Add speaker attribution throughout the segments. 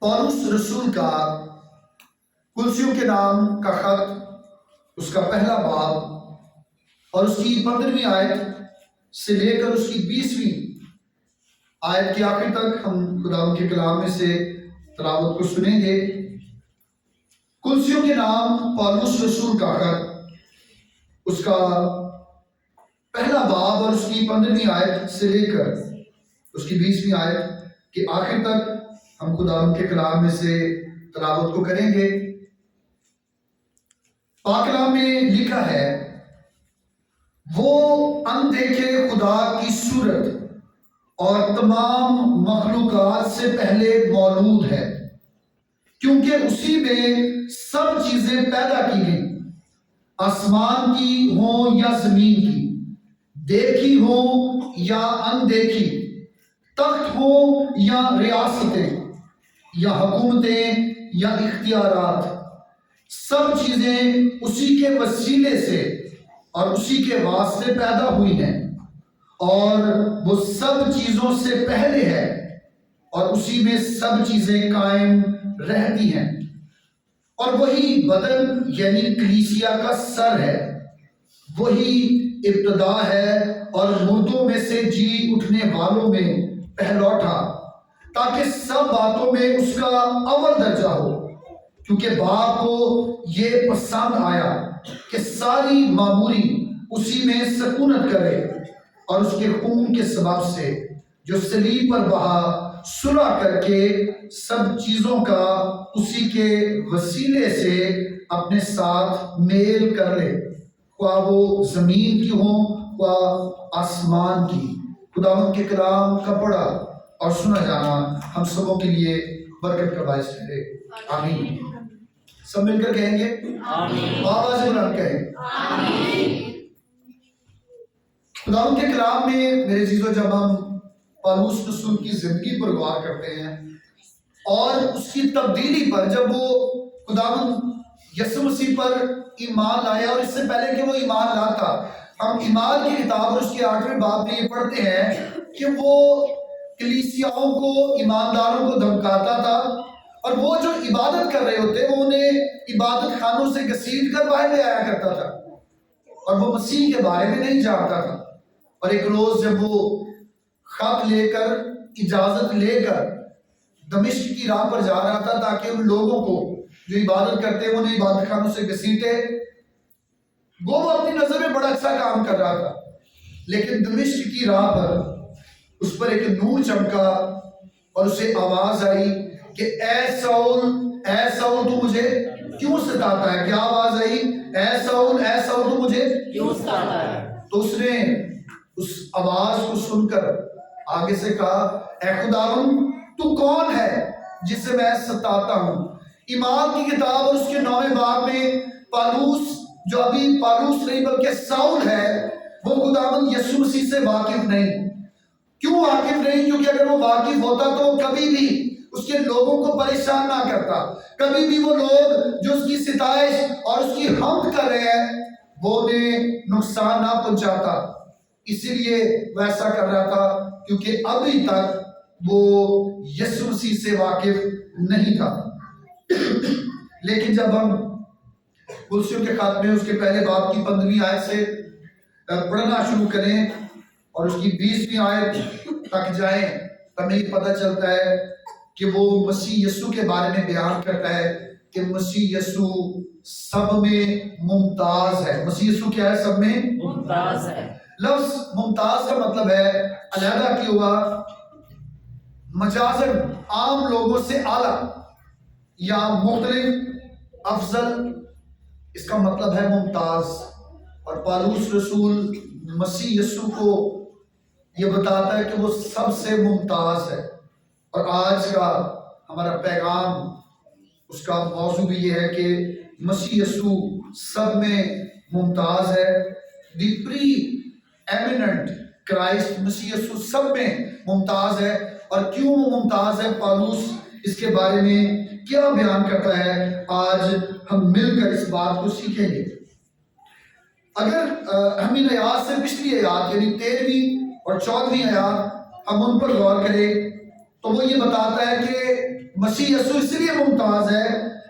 Speaker 1: Police رسول کا کلسیوں کے نام کا خط، اس کا پہلا باب اور اس کی 15ویں آیت سے لے کر اس کی 20ویں آیت کے آخر تک ہم خدا کے کلام میں سے تلاوت کو سنیں گے۔ کلسیوں کے نام پولس رسول کا خط، اس کا پہلا باب اور اس کی 15ویں آیت سے لے کر اس کی 20ویں آیت کے آخر تک ہم خدا کے کلام میں سے تلاوت کو کریں گے۔ پاک کلام میں لکھا ہے، وہ اندیکھے خدا کی صورت اور تمام مخلوقات سے پہلے مولود ہے، کیونکہ اسی میں سب چیزیں پیدا کی گئیں، آسمان کی ہوں یا زمین کی، دیکھی ہوں یا اندیکھی، تخت ہوں یا ریاستیں یا حکومتیں یا اختیارات، سب چیزیں اسی کے وسیلے سے اور اسی کے واسطے پیدا ہوئی ہیں، اور وہ سب چیزوں سے پہلے ہے اور اسی میں سب چیزیں قائم رہتی ہیں۔ اور وہی بدن یعنی کلیسیا کا سر ہے، وہی ابتدا ہے اور مردوں میں سے جی اٹھنے والوں میں پہلوٹا، تاکہ سب باتوں میں اس کا اول درجہ ہو، کیونکہ باپ کو یہ پسند آیا کہ ساری معموری اسی میں سکونت کرے، اور اس کے خون کے سبب سے جو صلیب پر بہا، صلح کر کے سب چیزوں کا اسی کے وسیلے سے اپنے ساتھ میل کر لے، خواہ وہ زمین کی ہوں خواہ آسمان کی۔ خداوند کے کلام کا پڑھا اور سنا جانا ہم سبوں کے لیے برکت کا باعث ٹھہرے، آمین۔ سب مل کر کہیں گے آمین، آواز بلند کہیں آمین۔ خداوند کے کلام میں میرے عزیزو، جب ہم پولس رسول کی زندگی پر غور کرتے ہیں اور اس کی تبدیلی پر، جب وہ خداوند یسوع مسیح پر ایمان لایا، اور اس سے پہلے کہ وہ ایمان لاتا، ہم ایمان کی کتاب اور اس کے 8ویں باب میں یہ پڑھتے ہیں کہ وہ کلیسیاؤں کو، ایمانداروں کو دھمکاتا تھا، اور وہ جو عبادت کر رہے ہوتے وہ انہیں عبادت خانوں سے گھسیٹ کر باہر لے آیا کرتا تھا، اور وہ مسیح کے بارے میں نہیں جانتا تھا۔ اور ایک روز جب وہ خط لے کر، اجازت لے کر دمشق کی راہ پر جا رہا تھا تاکہ ان لوگوں کو جو عبادت کرتے ہیں انہیں عبادت خانوں سے گھسیٹے، وہ اپنی نظر میں بڑا اچھا کام کر رہا تھا، لیکن دمشق کی راہ پر اس پر ایک نور چمکا اور اسے آواز آئی کہ اے سول تو مجھے کیوں ستاتا ہے؟ کیا آواز آئی؟ اے سول تو مجھے کیوں ستاتا ہے؟ تو اس نے اس آواز کو سن کر آگے سے کہا، اے خداوند تو کون ہے جسے میں ستاتا ہوں؟ ایمان کی کتاب اور اس کے 9ویں باب میں پالوس، جو ابھی پالوس نہیں بلکہ ساؤل ہے، وہ خداوند یسوع مسیح سے واقف نہیں۔ کیوں واقف نہیں؟ کیونکہ اگر وہ واقف ہوتا تو کبھی بھی اس کے لوگوں کو پریشان نہ کرتا، کبھی بھی وہ لوگ جو اس کی ستائش اور اس کی حمد کر رہے ہیں وہ انہیں نقصان نہ پہنچاتا۔ اسی لیے وہ ایسا کر رہا تھا کیونکہ ابھی تک وہ یسوع مسیح سے واقف نہیں تھا۔ لیکن جب ہم کلسیوں کے خط میں اس کے پہلے باب کی 15ویں آیت سے پڑھنا شروع کریں اور اس کی 20ویں آیت تک جائیں، تو ہمیں پتہ چلتا ہے کہ وہ مسیح یسوع کے بارے میں بیان کرتا ہے کہ مسیح یسوع سب میں ممتاز ہے۔ مسیح یسوع کیا ہے؟ سب میں ممتاز ہے۔ لفظ ممتاز کا مطلب ہے علیحدہ کیا ہوا، مجازن عام لوگوں سے اعلیٰ یا مختلف، افضل، اس کا مطلب ہے ممتاز۔ اور پولس رسول مسیح یسوع کو یہ بتاتا ہے کہ وہ سب سے ممتاز ہے۔ اور آج کا ہمارا پیغام، اس کا موضوع بھی یہ ہے کہ مسیح یسوع سب میں ممتاز ہے۔ دی پری ایمیننٹ کرائسٹ، مسیح یسوع سب میں ممتاز ہے۔ اور کیوں وہ ممتاز ہے، پولس اس کے بارے میں کیا بیان کرتا ہے، آج ہم مل کر اس بات کو سیکھیں گے۔ اگر ہم ان آیات سے پچھلی آیات یعنی 13ویں اور 14ویں آیات ہم ان پر غور کریں تو وہ یہ بتاتا ہے کہ مسیح یسوع اس لیے ممتاز ہے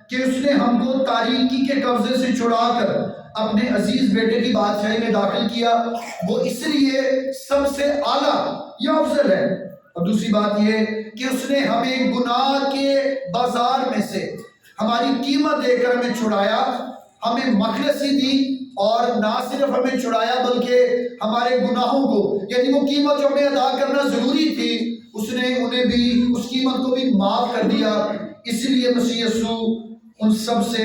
Speaker 1: کہ اس نے ہم کو تاریکی کے قبضے سے چھڑا کر اپنے عزیز بیٹے کی بادشاہی میں داخل کیا. وہ اس لیے سب سے اعلیٰ یا افضل ہے. اور دوسری بات یہ کہ اس نے ہمیں گناہ کے بازار میں سے ہماری قیمت دے کر ہمیں چھڑایا, ہمیں مخلصی دی, اور نہ صرف ہمیں چھڑایا بلکہ ہمارے گناہوں کو, یعنی وہ قیمت جو ہمیں ادا کرنا ضروری تھی, اس نے انہیں بھی اس قیمت کو بھی معاف کر دیا. اسی لیے مسیح یسوع ان سب سے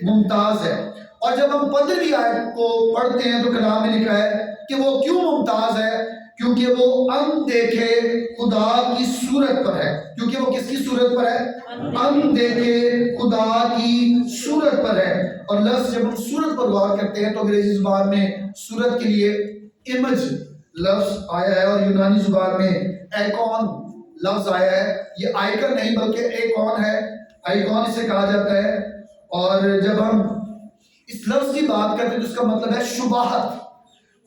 Speaker 1: ممتاز ہے. اور جب ہم 15ویں آیت کو پڑھتے ہیں تو کلام میں لکھا ہے کہ وہ کیوں ممتاز ہے, کیونکہ وہ اندیکھے خدا کی صورت پر ہے. کیونکہ وہ کس کی صورت پر ہے؟ اندیکھے خدا کی صورت پر ہے. اور لفظ جب ہم صورت پر غور کرتے ہیں تو انگریزی زبان میں صورت کے لیے امیج لفظ آیا ہے, اور یونانی زبان میں ایکون لفظ آیا ہے. یہ آئیکن نہیں بلکہ ایکون ہے, آئیکون اسے کہا جاتا ہے. اور جب ہم اس لفظ کی بات کرتے ہیں تو اس کا مطلب ہے شباہت.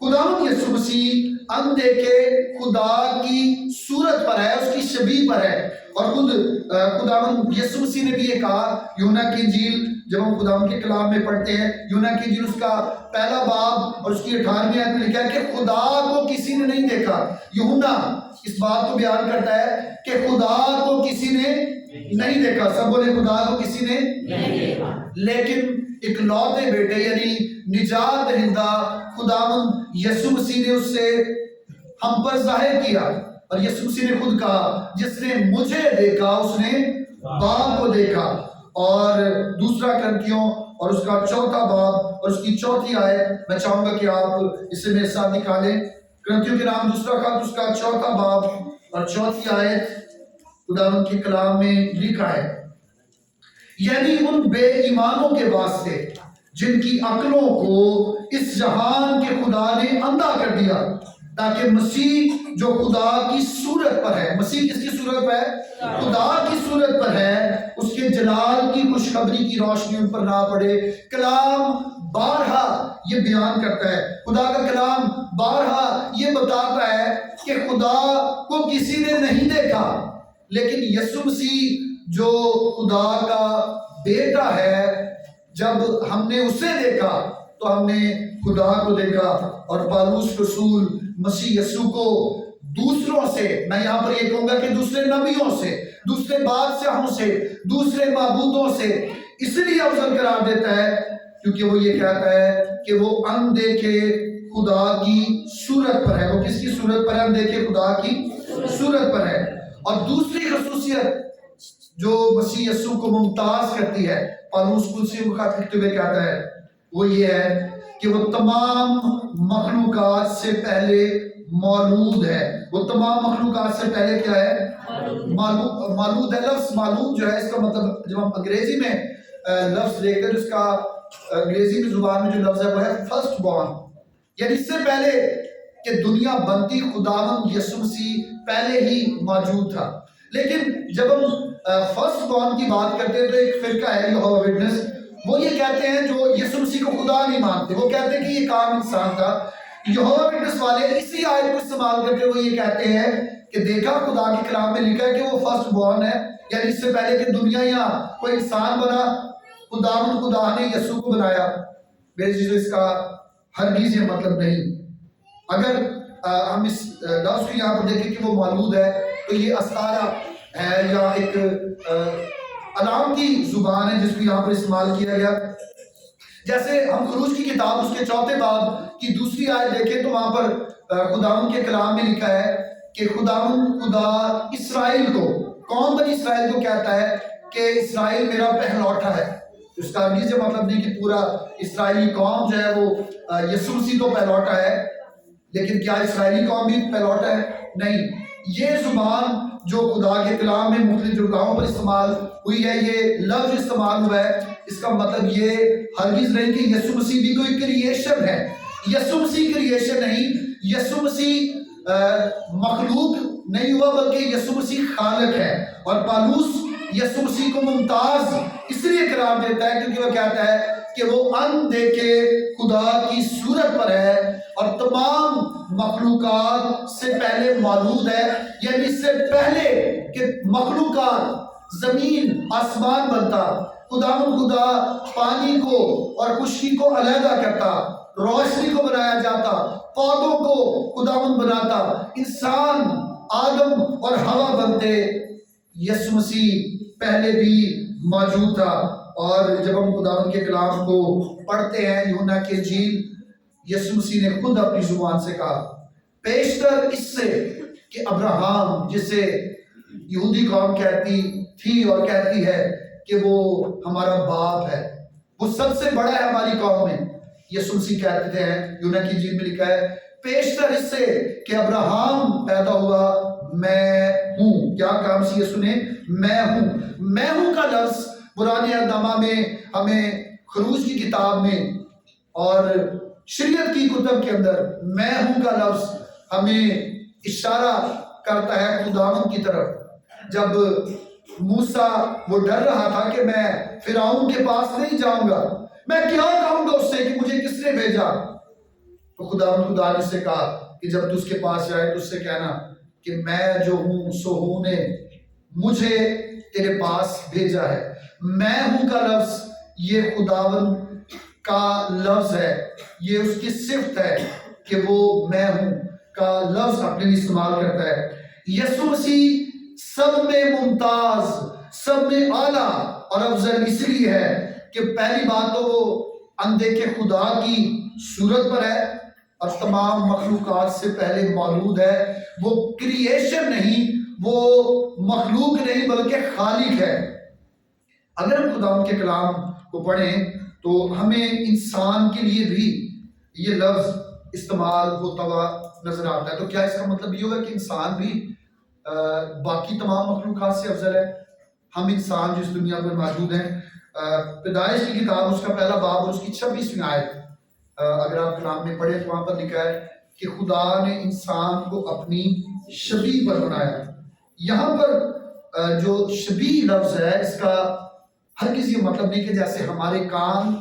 Speaker 1: خداوند یسوع مسیح اندیکھے خدا کی صورت پر ہے, اس کی شبیہ پر ہے. اور خود خداوند یسوع مسیح نے بھی یہ کہا, یوحنا کی انجیل جب ہم خداوند کے کلام میں پڑھتے ہیں, یوحنا کی انجیل اس کا پہلا باب اور اس کی 18ویں آیت میں لکھا ہے کہ خدا کو کسی نے نہیں دیکھا. یوحنا اس بات کو بیان کرتا ہے کہ خدا کو کسی نے نہیں دیکھا. سب بولے خدا کو کسی نے نہیں دیکھا, لیکن اکلوتے بیٹے یعنی نجات دہندہ خداوند یسوع مسیح نے اس سے ہم پر ظاہر کیا. اور یسوع مسیح نے خود کہا, جس نے مجھے دیکھا اس نے باپ کو دیکھا. اور دوسرا کرنتھیوں اور اس کا 4واں باب اور اس کی 4تھی آیت میں چاہوں گا کہ آپ اسے میرے ساتھ نکالیں. کرنتھیوں کے نام دوسرا خط اس کا 4واں باب اور 4تھی آیت خداوند کے کلام میں لکھا ہے, یعنی ان بے ایمانوں کے واسطے جن کی عقلوں کو اس جہان کے خدا نے اندھا کر دیا, تاکہ مسیح جو خدا کی صورت پر ہے, مسیح کس کی صورت پر ہے؟ خدا کی صورت پر ہے, اس کے جلال کی خوشخبری کی روشنی ان پر نہ پڑے. کلام بارہا یہ بیان کرتا ہے, خدا کا کلام بارہا یہ بتاتا ہے کہ خدا کو کسی نے نہیں دیکھا, لیکن یسوع مسیح جو خدا کا بیٹا ہے, جب ہم نے اسے دیکھا تو ہم نے خدا کو دیکھا. اور پالوس رسول مسیح یسوع کو دوسروں سے, میں یہاں پر یہ کہوں گا کہ دوسرے نبیوں سے, دوسرے بادشاہوں سے, دوسرے معبودوں سے اس لیے افضل قرار دیتا ہے کیونکہ وہ یہ کہتا ہے کہ وہ اندیکھے خدا کی صورت پر ہے. وہ کس کی صورت پر ہے؟ اندیکھے خدا کی صورت پر ہے. اور دوسری خصوصیت جو مسیح یسوع کو ممتاز کرتی ہے, پالوس کلسی کو خط لکھتے ہوئے کہتا ہے, وہ یہ ہے کہ وہ تمام مخلوقات سے پہلے مولود ہے. وہ تمام مخلوقات سے پہلے کیا ہے؟ مولود ہے. لفظ مولود جو ہے اس کا مطلب جب ہم انگریزی میں لفظ دیکھتے ہیں تو اس کا انگریزی کی زبان میں جو لفظ ہے وہ ہے فرسٹ بورن, یعنی اس سے پہلے کہ دنیا بنتی خداوند یسوع مسیح پہلے ہی موجود تھا. لیکن جب ہم فرسٹ بورن کی بات کرتے ہیں تو ایک فرقہ ہے یہوہ وٹنس, وہ یہ کہتے ہیں جو یسوع مسیح کو خدا نہیں مانتے, وہ کہتے ہیں کہ یہ کام انسان تھا. یہوہ وٹنس والے اسی آیت کو استعمال کر کے وہ یہ کہتے ہیں کہ دیکھا خدا کے کلام میں لکھا ہے کہ وہ فرسٹ بورن ہے, یعنی اس سے پہلے کہ دنیا یا کوئی انسان بنا خدا نے یسوع کو بنایا. میرے چیزوں اس کا ہرگز یہ مطلب نہیں. اگر ہم اس لفظ کو یہاں پر دیکھیں کہ وہ مولود ہے تو یہ استعارہ ہے یا ایک علامتی زبان ہے جس کو یہاں پر استعمال کیا گیا. جیسے ہم خروج کی کتاب اس کے 4تھے باب کی دوسری آیت دیکھیں تو وہاں پر خداوند کے کلام میں لکھا ہے کہ خداوند خدا اسرائیل کو, قوم بنی اسرائیل کو کہتا ہے کہ اسرائیل میرا پہلوٹا ہے. اس کا یہ مطلب نہیں کہ پورا اسرائیلی قوم جو ہے وہ یسوع مسیح تو پہلوٹا ہے, لیکن کیا اسرائیلی قوم بھی پہلوٹا ہے؟ نہیں. یہ زبان جو خدا کے کلام میں مختلف جگہوں پر استعمال ہوئی ہے, یہ لفظ استعمال ہوا ہے, اس کا مطلب یہ ہرگز نہیں کہ یسوع مسیح بھی کوئی کریشن ہے. یسوع مسیح کریشن نہیں, یسوع مسیح مخلوق نہیں ہوا بلکہ یسوع مسیح خالق ہے. اور پالوس یسوع مسیح کو ممتاز اس لیے قرار دیتا ہے کیونکہ وہ کہتا ہے کہ وہ اندیکھے خدا کی صورت پر ہے اور تمام مخلوقات سے پہلے موجود ہے, یعنی اس سے پہلے کہ مخلوقات زمین آسمان بنتا، خدا پانی کو اور خشکی کو علیحدہ کرتا، روشنی کو بنایا جاتا، پودوں کو خداوند بناتا، انسان آدم اور ہوا بنتے۔ یسوع مسیح پہلے بھی موجود تھا۔ اور جب ہم خداوند کے کلام کو پڑھتے ہیں، یوحنا کی انجیل، یسوع مسیح نے خود اپنی زبان سے کہا، پیشتر اس سے کہ ابراہم، جسے یہودی قوم کہتی تھی اور کہتی ہے کہ وہ ہمارا باپ ہے، وہ سب سے بڑا ہے ہماری قوم میں، یسوع مسیح کہتے ہیں، یوحنا کی انجیل میں لکھا ہے، پیشتر اس سے کہ ابراہم پیدا ہوا میں ہوں۔ کیا کام سی یسوع نے؟ میں ہوں کا لفظ پرانے عہد نامہ میں ہمیں خروج کی کتاب میں اور شریعت کی کتب کے اندر میں ہوں کا لفظ ہمیں اشارہ کرتا ہے خداوند کی طرف۔ جب موسیٰ وہ ڈر رہا تھا کہ میں فرعون کے پاس نہیں جاؤں گا، میں کیا کہوں گا اس سے کہ مجھے کس نے بھیجا، تو خدا نے اس سے کہا کہ جب تو اس کے پاس جائے تو اس سے کہنا کہ میں جو ہوں سو ہوں نے مجھے تیرے پاس بھیجا ہے۔ میں ہوں کا لفظ یہ خداوند کا لفظ ہے، یہ اس کی صفت ہے کہ وہ میں ہوں کا لفظ اپنے لیے استعمال کرتا ہے۔ یسوع مسیح سب میں ممتاز، سب میں اعلیٰ اور افضل اس لیے ہے کہ پہلی بات تو وہ اندیکھے خدا کی صورت پر ہے اور تمام مخلوقات سے پہلے موجود ہے۔ وہ کریشن نہیں، وہ مخلوق نہیں بلکہ خالق ہے۔ اگر ہم خدا کے کلام کو پڑھیں تو ہمیں انسان کے لیے بھی یہ لفظ استعمال ہوتا ہوا نظر آتا ہے۔ تو کیا اس کا مطلب یہ ہوگا کہ انسان بھی باقی تمام مخلوقات سے افضل ہے؟ ہم انسان جو اس دنیا پر موجود ہیں، پیدائش کی کتاب اس کا پہلا باب اور اس کی 26ویں آیت اگر آپ کلام میں پڑھیں تو وہاں پر لکھا ہے کہ خدا نے انسان کو اپنی شبیہ پر بنایا۔ یہاں پر جو شبیہ لفظ ہے اس کا ہر کسی کا مطلب نہیں کہ جیسے ہمارے کان،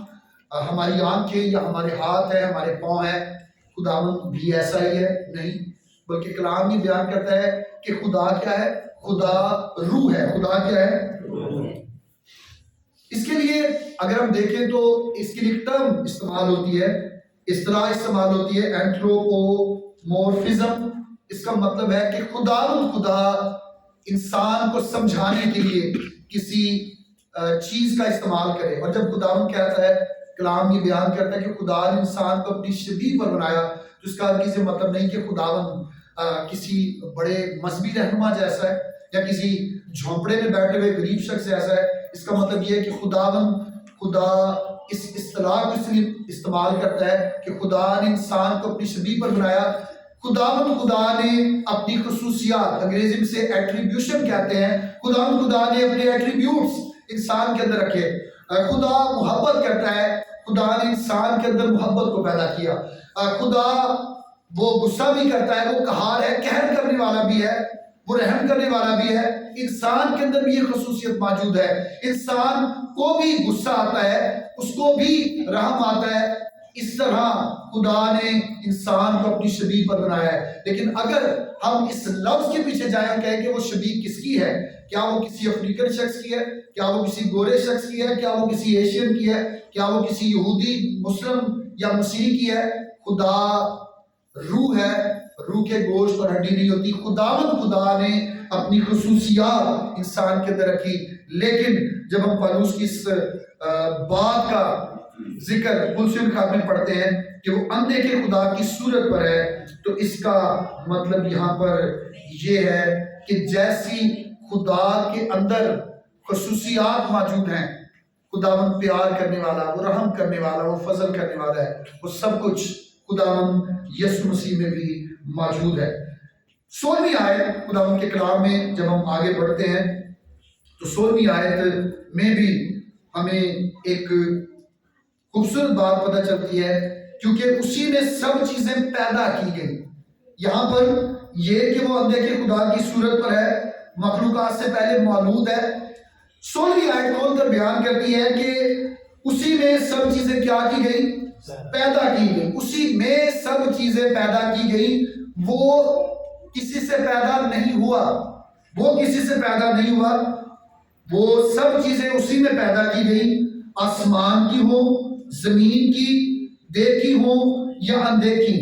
Speaker 1: ہماری آنکھیں یا ہمارے ہاتھ ہیں، ہمارے پاؤں ہیں، خداوند بھی ایسا ہی ہے، نہیں، بلکہ کلام یہ بیان کرتا ہے کہ خدا کیا ہے؟ خدا روح ہے۔ خدا کیا ہے؟ اس کے لیے اگر ہم دیکھیں تو اس کی ایک ٹرم استعمال ہوتی ہے، اصطلاح استعمال ہوتی ہے اینتھروپومورفزم۔ اس کا مطلب ہے کہ خدا انسان کو سمجھانے کے لیے کسی چیز کا استعمال کرے۔ اور جب خداوند کہتا ہے، کلام یہ بیان کرتا ہے کہ خدا نے انسان کو اپنی شبیہ پر بنایا، تو اس کا کسی مطلب نہیں کہ خداوند کسی بڑے مذہبی رہنما جیسا ہے یا کسی جھونپڑے میں بیٹھے ہوئے غریب شخص جیسا ہے۔ اس کا مطلب یہ ہے کہ خدا اس اصطلاح کو اس لیے استعمال کرتا ہے کہ خدا نے انسان کو اپنی شبیہ پر بنایا۔ خدا نے اپنی خصوصیات، انگریزی میں سے ایٹریبیوشن کہتے ہیں، خدا نے اپنے ایٹریبیوٹس انسان کے اندر رکھے۔ خدا محبت کرتا ہے، خدا نے انسان کے اندر محبت کو پیدا کیا۔ خدا وہ غصہ بھی کرتا ہے، وہ قہار ہے، قہر کرنے والا بھی ہے، وہ رحم کرنے والا بھی ہے۔ انسان کے اندر بھی یہ خصوصیت موجود ہے۔ انسان کو بھی غصہ آتا ہے، اس کو بھی رحم آتا ہے۔ اس طرح خدا نے انسان کو اپنی شبیہ پر بنایا ہے۔ لیکن اگر ہم اس لفظ کے پیچھے جائیں اور کہیں کہ وہ شبیہ کس کی ہے، کیا وہ کسی افریقن شخص کی ہے، کیا وہ کسی گورے شخص کی ہے، کیا وہ کسی ایشین کی ہے، کیا وہ کسی یہودی، مسلم یا مسیحی کی ہے؟ خدا روح ہے، روح کے گوشت اور ہڈی نہیں ہوتی۔ خدا نے اپنی خصوصیات انسان کے اندر رکھی۔ لیکن جب ہم پالوس کی اس بات کا ذکر کلوسیوں خط میں پڑھتے ہیں کہ وہ اندھے کے خدا کی صورت پر ہے، تو اس کا مطلب یہاں پر یہ ہے کہ جیسی خدا کے اندر خصوصیات موجود ہیں، خداوند پیار کرنے والا، وہ رحم کرنے والا، وہ فضل کرنے والا ہے، وہ سب کچھ خداوند یسوع مسیح میں بھی موجود ہے۔ 16ویں آیت خداوند کے کلام میں جب ہم آگے بڑھتے ہیں تو 16ویں آیت میں بھی ہمیں ایک خوبصورت بات پتہ چلتی ہے، کیونکہ اسی میں سب چیزیں پیدا کی گئی۔ یہاں پر یہ کہ وہ اندھے کے خدا کی صورت پر ہے، مخلوقات سے پہلے موجود ہے۔ 16ویں آیت کھول کر بیان کرتی ہے کہ اسی میں سب چیزیں کیا کی گئی؟ پیدا کی گئی۔ اسی میں سب چیزیں پیدا کی گئی۔ وہ کسی سے پیدا نہیں ہوا، وہ کسی سے پیدا نہیں ہوا۔ وہ سب چیزیں اسی میں پیدا کی گئی، آسمان کی ہو، زمین کی، دیکھی ہو یا اندیکھی،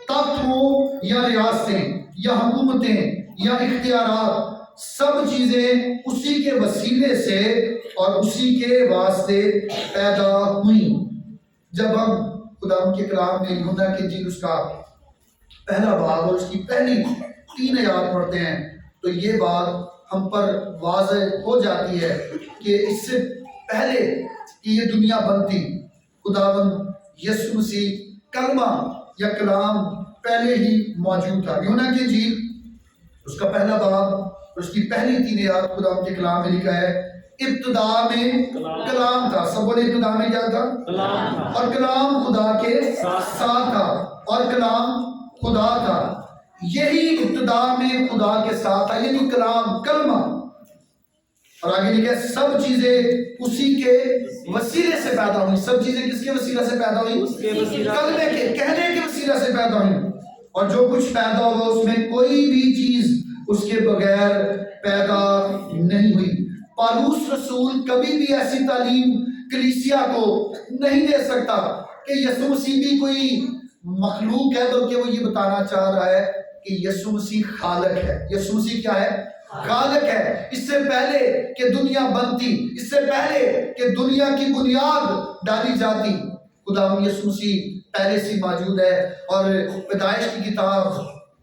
Speaker 1: تخت ہو یا ریاستیں یا حکومتیں یا اختیارات، سب چیزیں اسی کے وسیلے سے اور اسی کے واسطے پیدا ہوئیں۔ جب ہم خدا کے کلام میں یوحنا کی انجیل اس کا پہلا باب اور اس کی پہلی 3 آیات پڑھتے ہیں تو یہ بات ہم پر واضح ہو جاتی ہے کہ اس سے پہلے کہ یہ دنیا بنتی، خداوند یسوع مسیح کلمہ یا کلام پہلے ہی موجود تھا۔ یوحنا کی انجیل اس کا پہلا باب اور اس کی پہلی 3 آیات خدا کے کلام میں لکھا ہے، ابتدا میں کلام تھا۔ سب بولے ابتدا میں کیا تھا؟ کلام تھا، اور کلام خدا کے ساتھ تھا اور کلام خدا تھا۔ یہی ابتدا میں خدا کے ساتھ تھا، یعنی کلام، کلمہ۔ اور آگے لکھا ہے سب چیزیں اسی کے وسیلے سے پیدا ہوئی۔ سب چیزیں کس کے وسیلے سے پیدا ہوئی؟ کلمے کے، کہنے کے وسیلے سے پیدا ہوئی۔ اور جو کچھ پیدا ہوا اس میں کوئی بھی چیز اس کے بغیر پیدا نہیں ہوئی۔ پالوس رسول کبھی بھی ایسی تعلیم کلیسیا کو نہیں دے سکتا کہ یسوع مسیح بھی کوئی مخلوق ہے، بلکہ وہ یہ بتانا چاہ رہا ہے کہ یسوع مسیح خالق ہے۔ یسوع مسیح کیا ہے؟ خالق ہے۔ اس سے پہلے کہ دنیا بنتی، اس سے پہلے کہ دنیا کی بنیاد ڈالی جاتی، خدا یسوع مسیح پہلے سے موجود ہے۔ اور پیدائش کی کتاب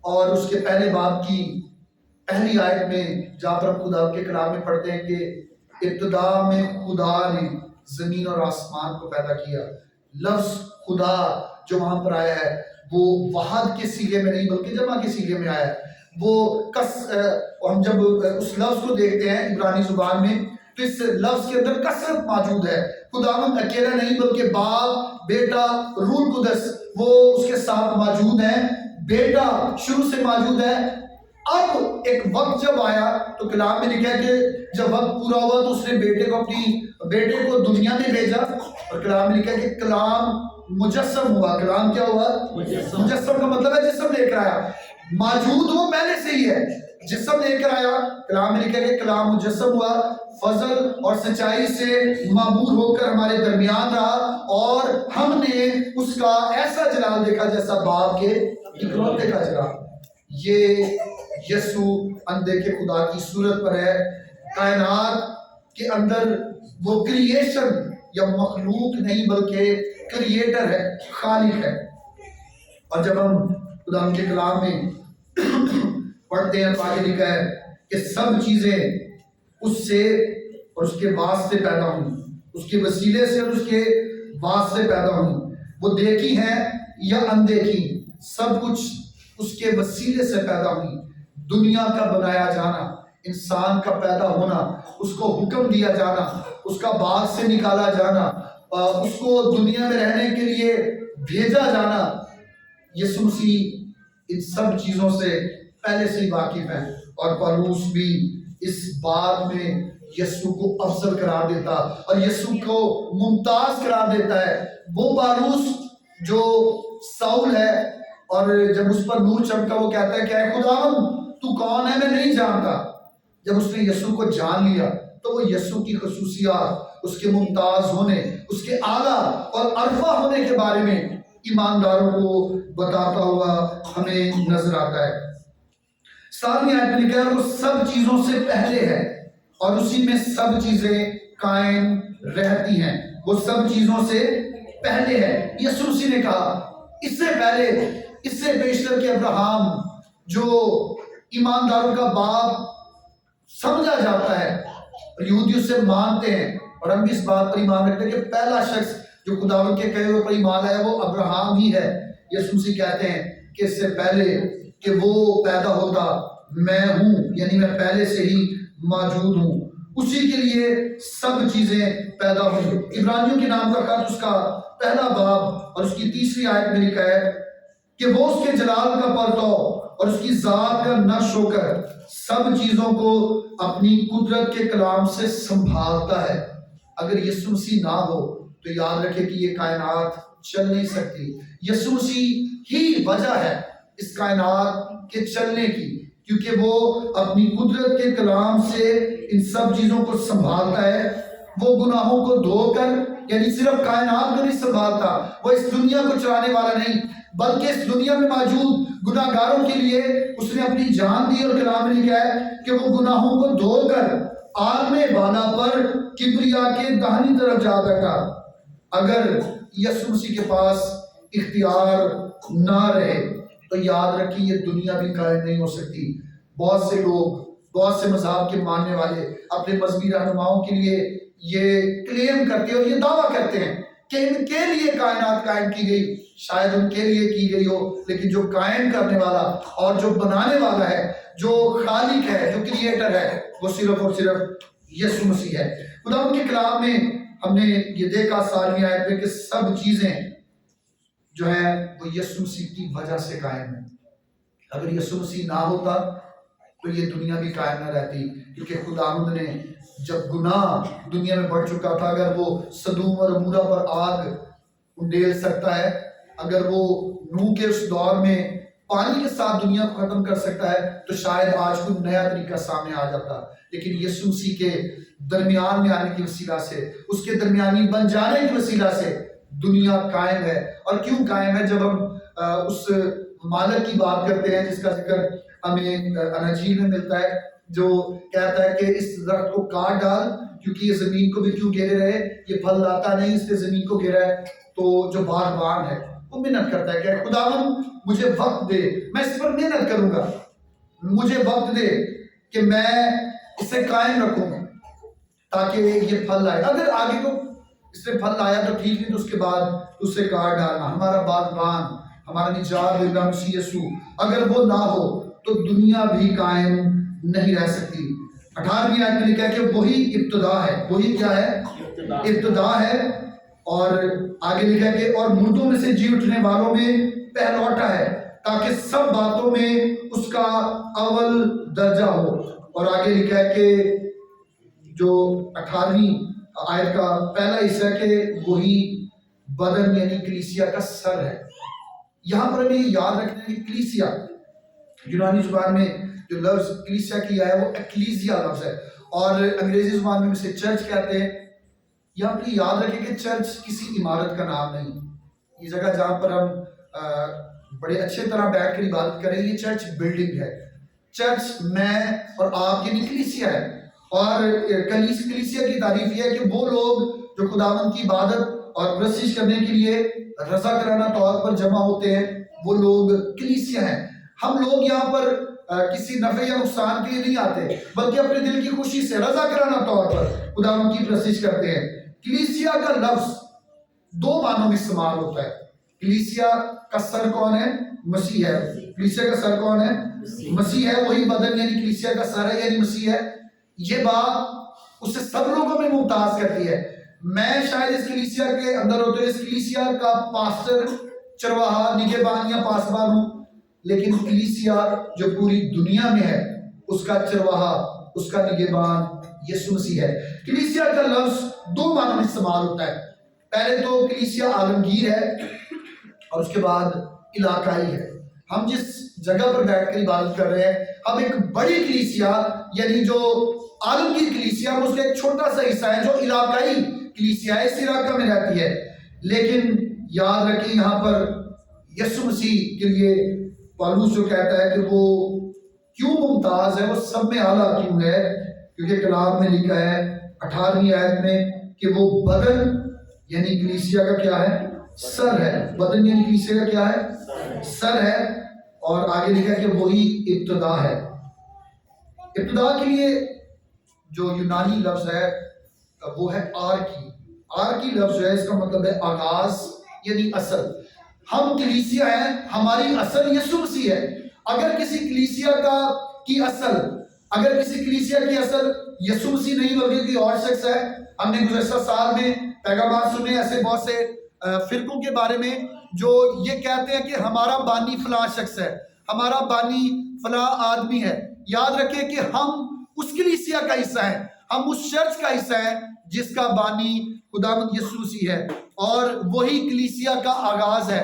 Speaker 1: اور اس کے پہلے باب کی پہلی آیت میں جہاں پر خدا کے کلام میں پڑھتے ہیں کہ ابتدا میں خدا نے زمین اور آسمان کو پیدا کیا، لفظ خدا جو وہاں پر آیا ہے وہ وحد کے صیغے میں نہیں بلکہ جمع کے صیغے میں آیا ہے۔ وہ ہم جب اس لفظ کو دیکھتے ہیں عبرانی زبان میں تو اس لفظ کے اندر کثرت موجود ہے۔ خداوند اکیلا نہیں بلکہ باپ، بیٹا، روح القدس وہ اس کے ساتھ موجود ہیں۔ بیٹا شروع سے موجود ہے۔ اب ایک وقت جب آیا تو کلام میں لکھا ہے کہ جب وقت پورا ہوا تو اس نے بیٹے کو دنیا میں بھیجا، اور کلام میں لکھا ہے کہ کلام مجسم ہوا۔ کلام کیا ہوا؟ مجسم کا مطلب ہے جسم لے کر آیا۔ موجود وہ پہلے سے ہی ہے، جسم لے کر آیا۔ کلام میں لکھا ہے کہ کلام مجسم ہوا، فضل اور سچائی سے معمور ہو کر ہمارے درمیان رہا، اور ہم نے اس کا ایسا جلال دیکھا جیسا باپ کے اکلوتے کا جلال۔ یہ یسوع اندیکھے خدا کی صورت پر ہے۔ کائنات کے اندر وہ کریشن یا مخلوق نہیں بلکہ کریٹر ہے، خالق ہے۔ اور جب ہم خدا کے کلام میں پڑھتے ہیں تو آگے لکھا ہے کہ سب چیزیں اس سے اور اس کے واسطے پیدا ہوئی، اس کے وسیلے سے اور اس کے واسطے پیدا ہوئی۔ وہ دیکھی ہیں یا اندیکھی، سب کچھ اس کے وسیلے سے پیدا ہوئی۔ دنیا کا بنایا جانا، انسان کا پیدا ہونا، اس کو حکم دیا جانا، اس کا باغ سے نکالا جانا، اس کو دنیا میں رہنے کے لیے بھیجا جانا، یسوع مسیح ان سب چیزوں سے پہلے سے ہی واقف ہے۔ اور پالوس بھی اس بات میں یسوع کو افضل قرار دیتا اور یسوع کو ممتاز قرار دیتا ہے۔ وہ پالوس جو ساؤل ہے اور جب اس پر نور چمکا وہ کہتا ہے کہ اے خداوند تو کون ہے میں نہیں جانتا۔ جب اس نے یسوع کو جان لیا تو وہ یسوع کی خصوصیات، اس کے ممتاز ہونے، اس کے اعلیٰ اور عرفہ ہونے کے بارے میں ایمانداروں کو بتاتا ہوا ہمیں نظر آتا ہے۔ 7ویں آیت میں لکھا ہے وہ سب چیزوں سے پہلے ہے اور اسی میں سب چیزیں قائم رہتی ہیں۔ وہ سب چیزوں سے پہلے ہے۔ یسوع مسیح نے کہا اس سے پہلے، اس سے بیشتر کہ ابراہم جو ایمانداروں کا باپ سمجھا جاتا ہے اور یہودی اس سے مانتے ہیں، اور ہم بھی اس بات پر ایمان رکھتے ہیں کہ پہلا شخص جو خداوند کے کہے ہوئے پر ایمان آیا وہ ابراہم ہی ہے۔ یسوع مسیح کہتے ہیں کہ اس سے پہلے کہ وہ پیدا ہوتا میں ہوں، یعنی میں پہلے سے ہی موجود ہوں، اسی کے لیے سب چیزیں پیدا ہوئی۔ عبرانیوں کے نام کا خط اس کا پہلا باب اور اس کی 3 آیت میں لکھا ہے کہ وہ اس کے جلال کا پرتو اور اس کی ذات کا نقش ہو کر سب چیزوں کو اپنی قدرت کے کلام سے سنبھالتا ہے۔ اگر یسوع مسیح نہ ہو تو یاد رکھے کہ یہ کائنات چل نہیں سکتی۔ یسوع مسیح ہی وجہ ہے اس کائنات کے چلنے کی۔ کیونکہ وہ اپنی قدرت کے کلام سے ان سب چیزوں کو سنبھالتا ہے. وہ گناہوں کو دھو کر یعنی صرف کائنات کو نہیں سنبھالتا, وہ اس دنیا کو چلانے والا نہیں بلکہ اس دنیا میں موجود گناہ گاروں کے لیے اس نے اپنی جان دی. اور کلام میں لکھا ہے کہ وہ گناہوں کو دھو کر عالم بالا پر کبریا کے داہنی طرف جا بیٹھا. اگر یسوع مسیح کے پاس اختیار نہ رہے تو یاد رکھیے یہ دنیا بھی قائم نہیں ہو سکتی. بہت سے لوگ, بہت سے مذہب کے ماننے والے اپنے مذہبی رہنماؤں کے لیے یہ کلیم کرتے ہیں اور یہ دعویٰ کرتے ہیں کہ ان کے لیے کائنات قائم کی گئی. شاید ان کے لیے کی گئی ہو, لیکن جو قائم کرنے والا اور جو بنانے والا ہے, جو خالق ہے, جو کریٹر ہے, وہ صرف اور صرف یسوع مسیح ہے. خدا ان کے کلام میں ہم نے یہ دیکھا 7ویں آیت میں کہ سب چیزیں جو ہیں وہ یسوع مسیح کی وجہ سے قائم ہیں. اگر یسوع مسیح نہ ہوتا تو یہ دنیا بھی قائم نہ رہتی, کیونکہ خداوند نے جب گناہ دنیا میں بڑھ چکا تھا, اگر وہ سدوم اور عمورہ پر آگ انڈیل سکتا ہے, اگر وہ نوح کے اس دور میں پانی کے ساتھ دنیا کو ختم کر سکتا ہے, تو شاید آج کوئی نیا طریقہ سامنے آ جاتا. لیکن یسوع مسیح کے درمیان میں آنے کی وسیلہ سے, اس کے درمیانی بن جانے کی وسیلہ سے دنیا قائم ہے. اور کیوں قائم ہے؟ جب ہم اس مالک کی بات کرتے ہیں جس کا ذکر ہمیں اناجیل میں ملتا ہے, جو کہتا ہے کہ اس درخت کو کاٹ ڈال کیونکہ یہ زمین کو بھی کیوں گھیرے رہے, یہ پھل لاتا نہیں اس نے زمین کو گھیرا ہے. تو جو باغبان ہے وہ محنت کرتا ہے کہ خداوند مجھے وقت دے, میں اس پر محنت کروں گا, مجھے وقت دے کہ میں اسے قائم رکھوں تاکہ یہ پھل لائے. اگر آگے تو اس نے پھل لایا تو ٹھیک, نہیں تو اس کے بعد اسے کاٹ ڈالنا. ہمارا باغبان, ہمارا نجات دہندہ مسیح یسوع, اگر وہ نہ ہو تو دنیا بھی قائم نہیں رہ سکتی. 18ویں آیت میں لکھا ہے کہ وہی ابتدا ہے. وہی کیا ہے؟ ابتدا ہے. اور آگے لکھا ہے کہ اور مردوں میں سے جی اٹھنے والوں میں پہلوٹا ہے, تاکہ سب باتوں میں اس کا اول درجہ ہو. اور آگے لکھا ہے کہ جو 18ویں آیت کا پہلا حصہ ہے کہ وہی بدن یعنی کلیسیا کا سر ہے. یہاں پر ہمیں یاد رکھنا ہے کہ کلیسیا یونانی زبان میں جو لفظ کلیسیا کیا ہے وہ ایکلیزیا لفظ ہے, اور انگریزی زبان میں اسے چرچ کہتے ہیں. یہاں پر یاد رکھیں کہ چرچ کسی عمارت کا نام نہیں. یہ جگہ جہاں پر ہم بڑے اچھے طرح بیٹھ کر عبادت کریں, یہ چرچ بلڈنگ ہے. چرچ میں اور آپ یعنی کلیسیا ہے. اور کلیسیا کی تعریف یہ ہے کہ وہ لوگ جو خداوند کی عبادت اور پرستش کرنے کے لیے رضاکارانہ طور پر جمع ہوتے ہیں, وہ لوگ کلیسیا ہیں. ہم لوگ یہاں پر کسی نفع یا نقصان کے لیے نہیں آتے, بلکہ اپنے دل کی خوشی سے رضاکارانہ طور پر خداوند کی پرستش کرتے ہیں. کلیسیا کا لفظ دو معنوں میں استعمال ہوتا ہے. کلیسیا کا سر کون ہے؟ مسیح ہے. کلیسیا کا سر کون ہے؟ مسیح ہے. وہی بدن یعنی کلیسیا کا سر ہے یعنی مسیح ہے. یہ بات اسے سب لوگوں میں ممتاز کرتی ہے. میں شاید اس کلیسیا کے اندر ہوتے اس کلیسیا کا پاسٹر, چرواہا, نگہبان یا پاسبان ہوں, لیکن کلیسیا جو پوری دنیا میں ہے اس کا چرواہا, اس کا نگہبان یسوع مسیح ہے. کلیسیا کا لفظ دو معنوں میں استعمال ہوتا ہے. پہلے تو کلیسیا عالمگیر ہے اور اس کے بعد علاقائی ہے. ہم جس جگہ پر بیٹھ کر عبادت کر رہے ہیں, ہم ایک بڑی کلیسیا یعنی جو عالمگیر کلیسیا اس کا ایک چھوٹا سا حصہ ہے جو علاقائی کلیسیا ہے, اس علاقہ میں رہتی ہے. لیکن یاد رکھیں یہاں پر یسوع مسیح کے لیے پالوس جو کہتا ہے کہ وہ کیوں ممتاز ہے, وہ سب میں اعلیٰ کیوں ہے, کیونکہ کلام میں لکھا ہے 18ویں آیت میں کہ وہ بدن یعنی کلیسیا کا کیا ہے؟ سر ہے. بدن یعنی کلیسیا کا کیا ہے؟ سر ہے. اور آگے لکھا ہے کہ وہی ابتدا ہے. ابتدا کے لیے جو یونانی لفظ ہے وہ ہے آرکی. آرکی لفظ جو ہے اس کا مطلب ہے آغاز یعنی اصل. ہم کلیسیا ہیں, ہماری اصل یسوع مسیح ہے. اگر کسی کلیسیا کی اصل یسوع مسیح نہیں بلکہ کوئی اور شخص ہے. ہم نے گزشتہ سال میں پیغامات سنے ایسے بہت سے فرقوں کے بارے میں جو یہ کہتے ہیں کہ ہمارا بانی فلاں شخص ہے, ہمارا بانی فلاں آدمی ہے. یاد رکھیں کہ ہم اس کلیسیا کا حصہ ہیں, ہم اس چرچ کا حصہ ہیں جس کا بانی خداوند یسوع مسیح ہے, اور وہی کلیسیا کا آغاز ہے.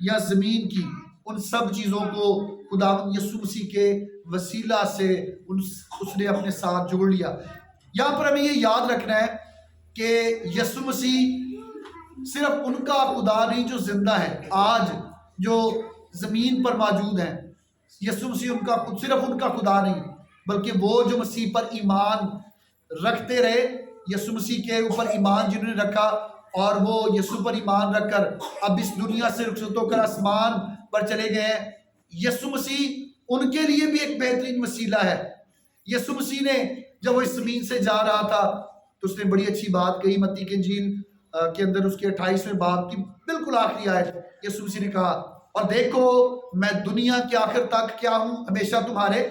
Speaker 1: یا زمین کی، ان سب چیزوں کو خداوند یسوع مسیح کے وسیلہ سے اس نے اپنے ساتھ جوڑ لیا۔ یہاں پر ہمیں یہ یاد رکھنا ہے کہ یسوع مسیح صرف ان کا خدا نہیں جو زندہ ہے، آج جو زمین پر موجود ہیں، یسوع مسیح صرف ان کا خدا نہیں، بلکہ وہ جو مسیح پر ایمان رکھتے رہے، یسوع مسیح کے اوپر ایمان جنہوں نے رکھا اور وہ یسوع پر ایمان رکھ کر اب اس دنیا سے رخصت ہو کر آسمان پر چلے گئے ہیں، یسوع مسیح ان کے لیے بھی ایک بہترین وسیلہ ہے۔ یسوع مسیح نے جب وہ اس زمین سے جا رہا تھا تو اس نے بڑی اچھی بات کہی، متی کے انجیل کے اندر اس کے 28ویں باب کی بالکل آخری آیت، یسوع مسیح نے کہا، اور دیکھو میں دنیا کے آخر تک کیا ہوں، ہمیشہ تمہارے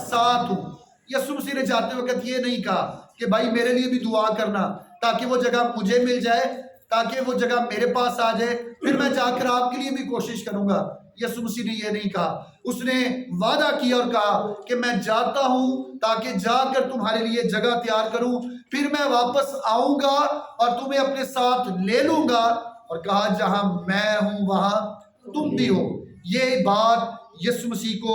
Speaker 1: ساتھ ہوں۔ یسوع مسیح نے جاتے وقت یہ نہیں کہا کہ بھائی میرے لیے بھی دعا کرنا تاکہ وہ جگہ مجھے مل جائے، تاکہ وہ جگہ میرے پاس آ جائے، پھر میں جا کر آپ کے لیے بھی کوشش کروں گا۔ یسوع مسیح نے یہ نہیں کہا، اس نے وعدہ کیا اور کہا کہ میں جاتا ہوں تاکہ جا کر تمہارے لیے جگہ تیار کروں، پھر میں واپس آؤں گا اور تمہیں اپنے ساتھ لے لوں گا، اور کہا جہاں میں ہوں وہاں تم بھی ہو۔ یہ بات یسوع مسیح کو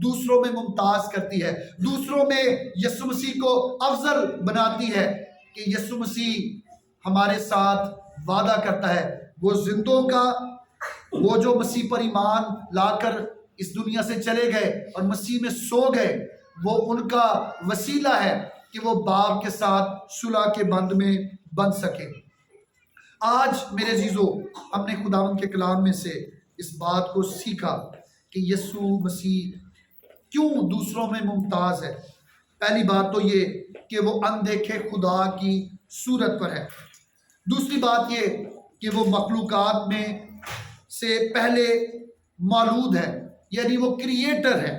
Speaker 1: دوسروں میں ممتاز کرتی ہے، دوسروں میں یسوع مسیح کو افضل بناتی ہے کہ یسوع مسیح ہمارے ساتھ وعدہ کرتا ہے، وہ زندوں کا، وہ جو مسیح پر ایمان لا کر اس دنیا سے چلے گئے اور مسیح میں سو گئے، وہ ان کا وسیلہ ہے کہ وہ باپ کے ساتھ صلح کے بند میں بن سکے۔ آج میرے عزیزو، ہم نے خداوند کے کلام میں سے اس بات کو سیکھا کہ یسوع مسیح کیوں دوسروں میں ممتاز ہے۔ پہلی بات تو یہ کہ وہ اندیکھے خدا کی صورت پر ہے، دوسری بات یہ کہ وہ مخلوقات میں سے پہلے مولود ہے، یعنی وہ کریٹر ہے،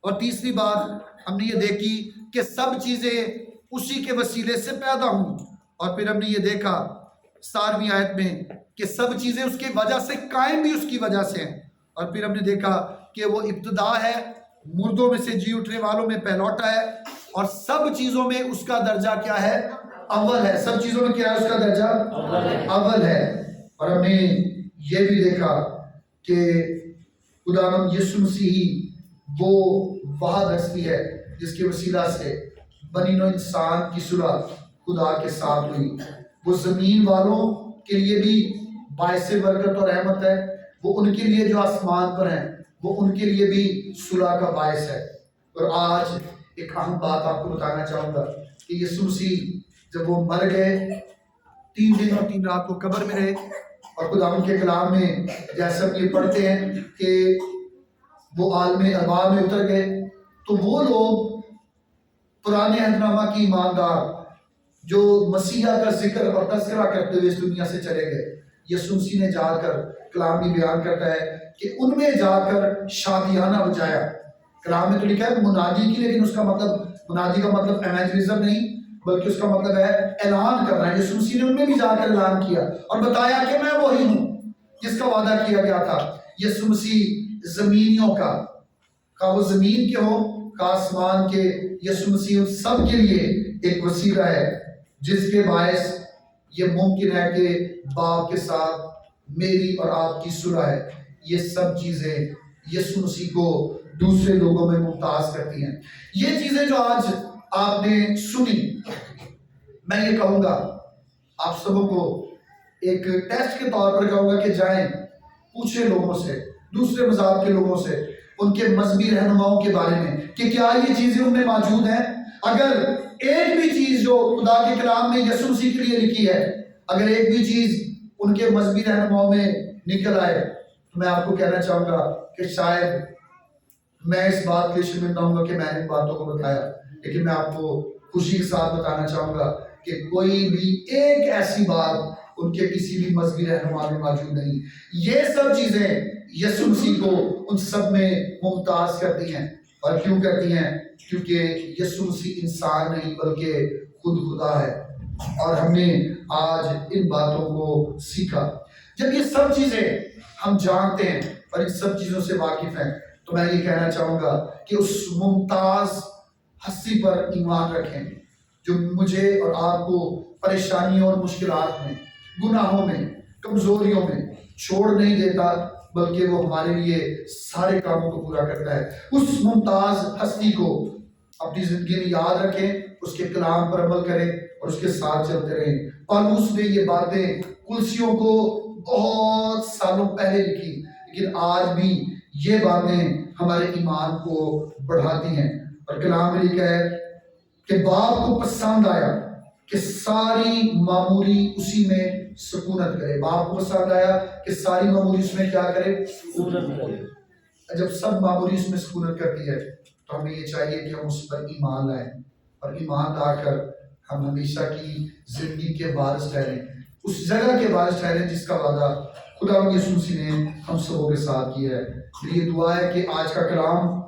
Speaker 1: اور تیسری بات ہم نے یہ دیکھی کہ سب چیزیں اسی کے وسیلے سے پیدا ہوں، اور پھر ہم نے یہ دیکھا 17ویں آیت میں کہ سب چیزیں اس کی وجہ سے قائم بھی اس کی وجہ سے ہیں، اور پھر ہم نے دیکھا کہ وہ ابتدا ہے، مردوں میں سے جی اٹھنے والوں میں پہلوٹا ہے، اور سب چیزوں میں اس کا درجہ کیا ہے؟ اول ہے۔ سب چیزوں میں کیا ہے اس کا درجہ؟ اول ہے۔ اور ہم نے یہ بھی دیکھا کہ خداوند یسوع مسیح وہ واحد ہستی ہے جس کے وسیلہ سے بنی نوع انسان کی صلح خدا کے ساتھ ہوئی۔ وہ زمین والوں کے لیے بھی باعث برکت اور رحمت ہے، وہ ان کے لیے جو آسمان پر ہیں وہ ان کے لیے بھی صلح کا باعث ہے۔ اور آج ایک اہم بات آپ کو بتانا چاہوں گا کہ یسوع مسیح جب وہ مر گئے، 3 دن اور 3 رات کو قبر میں رہے، اور خداوند کے کلام میں جیسا ہم یہ پڑھتے ہیں کہ وہ عالم ارواح میں اتر گئے، تو وہ لوگ پرانے عہد نامہ کی ایماندار جو مسیحا کا ذکر اور تذکرہ کرتے ہوئے اس دنیا سے چلے گئے، یسوع مسیح نے جا کر، کلام بھی بیان کرتا ہے کہ ان میں جا کر شادیانہ بجایا۔ کلام میں تو لکھا ہے منادی کی، لیکن اس کا مطلب، منادی کا مطلب ایونجلزم نہیں، بلکہ اس کا مطلب ہے اعلان کرنا ہے۔ یسوع مسیح نے ان میں بھی جا کر اعلان کیا اور بتایا کہ میں وہی ہوں جس کا وعدہ کیا گیا تھا۔ یسوع مسیح زمینیوں کا، خواہ وہ زمین کے ہوں خواہ آسمان کے، یسوع مسیح ان سب کے لیے ایک وسیلہ ہے جس کے باعث یہ ممکن ہے کہ باپ کے ساتھ میری اور آپ کی صلح ہے۔ یہ سب چیزیں یسوع مسیح کو دوسرے لوگوں میں ممتاز کرتی ہیں۔ یہ چیزیں جو آج آپ نے سنی، میں یہ کہوں گا آپ سبوں کو ایک ٹیسٹ کے طور پر کہوں گا کہ جائیں پوچھیں لوگوں سے، دوسرے مذہب کے لوگوں سے، ان کے مذہبی رہنماؤں کے بارے میں کہ کیا یہ چیزیں ان میں موجود ہیں۔ اگر ایک بھی چیز جو خدا کے کلام میں یسوع مسیح کے لیے لکھی ہے، اگر ایک بھی چیز ان کے مذہبی رہنماؤں میں نکل آئے تو میں آپ کو کہنا چاہوں گا کہ شاید میں اس بات کے شرمندہ ہوں گا کہ میں نے ان باتوں کو بتایا، لیکن میں آپ کو خوشی کے ساتھ بتانا چاہوں گا کہ کوئی بھی ایک ایسی بات ان کے کسی بھی مذہبی رہنما میں موجود نہیں۔ یہ سب چیزیں یسوع مسیح کو ان سب میں ممتاز کرتی ہیں، اور کیوں کرتی ہیں؟ کیونکہ یسوع مسیح انسان نہیں بلکہ خود خدا ہے، اور ہم نے آج ان باتوں کو سیکھا۔ جب یہ سب چیزیں ہم جانتے ہیں اور ان سب چیزوں سے واقف ہیں تو میں یہ کہنا چاہوں گا کہ اس ممتاز ہستی پر ایمان رکھیں جو مجھے اور آپ کو پریشانیوں اور مشکلات میں، گناہوں میں، کمزوریوں میں چھوڑ نہیں دیتا، بلکہ وہ ہمارے لیے سارے کاموں کو پورا کرتا ہے۔ اس ممتاز ہستی کو اپنی زندگی میں یاد رکھیں، اس کے کلام پر عمل کریں اور اس کے ساتھ چلتے رہیں۔ پالوس نے یہ باتیں کلسیوں کو بہت سالوں پہلے لکھی، لیکن آج بھی یہ باتیں ہمارے ایمان کو بڑھاتی ہیں۔ اور کلام میں لکھا ہے کہ باپ کو پسند آیا کہ ساری معموری اسی میں سکونت کرے۔ باپ کو پسند آیا کہ ساری معموری اس میں کیا کرے؟
Speaker 2: سکونت کرے۔
Speaker 1: جب سب معمولی اس میں سکونت کرتی ہے تو ہمیں یہ چاہیے کہ ہم اس پر ایمان لائیں، اور ایمان لا کر ہم ہمیشہ کی زندگی کے وارث ٹھہریں، اس جگہ کے وارث ٹھہریں جس کا وعدہ خدا یسوع مسیح نے ہم سبوں کے ساتھ کیا ہے۔ میری یہ دعا ہے کہ آج کا کلام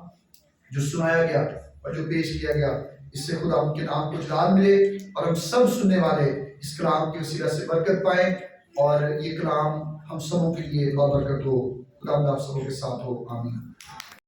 Speaker 1: جو سنایا گیا اور جو پیش کیا گیا، اس سے خدا ان کے نام کو جلال ملے، اور ہم سب سننے والے اس کلام کے وسیلہ سے برکت پائیں، اور یہ کلام ہم سبوں کے لیے بابرکت ہو۔ خدا آپ سبوں کے ساتھ ہو، آمین۔